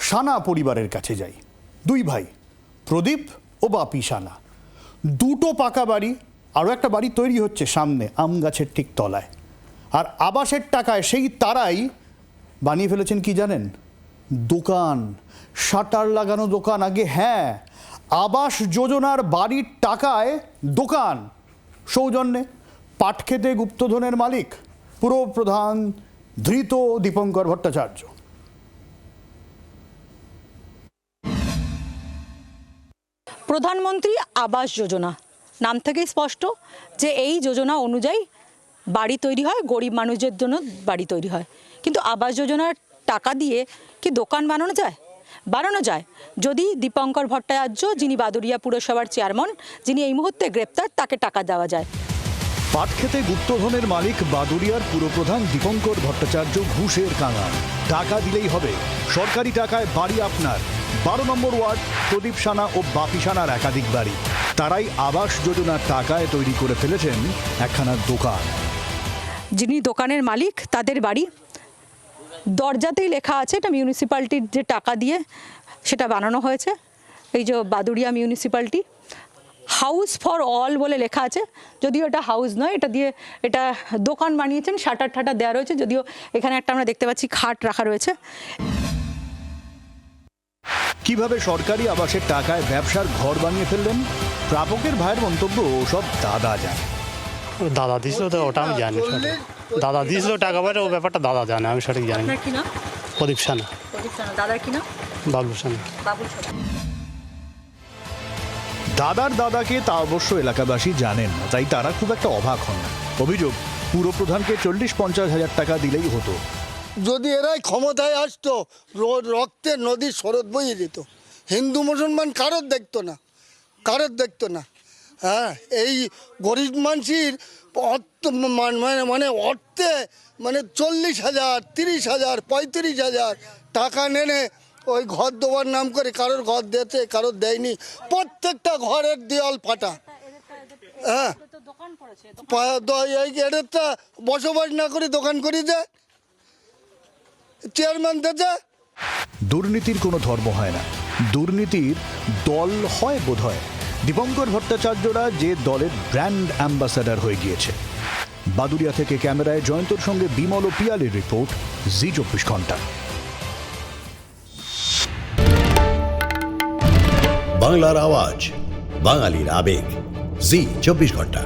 সানা পরিবারের কাছে যাই। দুই ভাই, প্রদীপ ও বাপি সানা। দুটো পাকা বাড়ি, আরও একটা বাড়ি তৈরি হচ্ছে সামনে আম গাছের ঠিক তলায়। আর আবাসের টাকায় সেই তারাই বানিয়ে ফেলেছেন কি জানেন? দোকান, শাটার লাগানো দোকান। আগে হ্যাঁ, আবাস যোজনার বাড়ির টাকায় দোকান। সৌজন্যে পাটক্ষেতে গুপ্তধনের মালিক পুরপ্রধান ধৃত দীপঙ্কর ভট্টাচার্য। প্রধানমন্ত্রী আবাস যোজনা নাম থেকেই স্পষ্ট যে এই যোজনা অনুযায়ী বাড়ি তৈরি হয়, গরিব মানুষদের জন্য বাড়ি তৈরি হয়। কিন্তু আবাস যোজনার টাকা দিয়ে কি দোকান বানানো যায়? বানানো যায়, যদি দীপঙ্কর ভট্টাচার্য, যিনি বাদুড়িয়া পুরসভার চেয়ারম্যান, যিনি এই মুহূর্তে গ্রেপ্তার, তাকে টাকা দেওয়া যায়। পাটক্ষেতে গুপ্তধনের মালিক বাদুড়িয়ার পুরপ্রধান দীপঙ্কর ভট্টাচার্য ঘুষের কাঙাল। টাকা দিলেই হবে, সরকারি টাকায় বাড়ি আপনার। 12 নম্বর ওয়ার্ড প্রদীপ সানা ও বাপি সানার একাধিক বাড়ি। তারাই আবাস যোজনার টাকায় তৈরি করে ফেলেছেন একখানা দোকান। যিনি দোকানের মালিক, তাদের বাড়ি। দরজাতেই লেখা আছে এটা মিউনিসিপ্যালিটির যে টাকা দিয়ে সেটা বানানো হয়েছে। এই যে Baduria municipality, house for all বলে লেখা আছে, যদিও এটা হাউস নয়, এটা দোকান বানিয়েছেন, শাটার ঠাটার দেওয়া রয়েছে। যদিও এখানে একটা আমরা দেখতে পাচ্ছি খাট রাখা রয়েছে। কিভাবে সরকারি আবাসের টাকায় ব্যবসার ঘর বানিয়ে ফেললেন? প্রাপকের ভাইয়ের মন্তব্য, সব দাদা জানে। দাদা দিয়েছিল তো, ওটা আমি জানি। দাদা দিয়েছিল টাকা পয়সা, ও ব্যাপারটা দাদা জানে, আমি সঠিক জানি না। প্রদীপ সানা। দাদার কি না? বাবলু সানা। দাদার দাদাকে তা অবশ্য এলাকাবাসী জানেন না, তাই তারা খুব একটা অবাক হন না। অভিযোগ, পুরপ্রধানকে 40-50 হাজার টাকা দিলেই হতো। যদি এরাই ক্ষমতায় আসতো, রক্তের নদীর স্রোত বইয়ে যেত। হিন্দু মুসলমান কারোর দেখতো না। হ্যাঁ, এই গরিব মানুষের মানে অর্থে 40,000, 30,000, 35,000 টাকা নেনে ওই ঘর দেওয়ার নাম করে কারোর ঘর দিয়েছে, কারোর দেয়নি। প্রত্যেকটা ঘরের দেওয়াল ফাটা। হ্যাঁ, এদেরটা বসবাস না করে দোকান করি দেয়, চেয়ারম্যান দিতে। দুর্নীতির কোনো ধর্ম হয় না, দুর্নীতির দল হয় বোধ হয়। দীপঙ্কর ভট্টাচার্যরা যে দলের ব্র্যান্ড অ্যাম্বাসাডার হয়ে গিয়েছে। বাদুড়িয়া থেকে ক্যামেরায় জয়ন্তর সঙ্গে বিমল ও পিয়ালির রিপোর্ট, জি 24 ঘন্টা। বাংলার আওয়াজ, বাঙালির আবেগ, জি 24 ঘন্টা।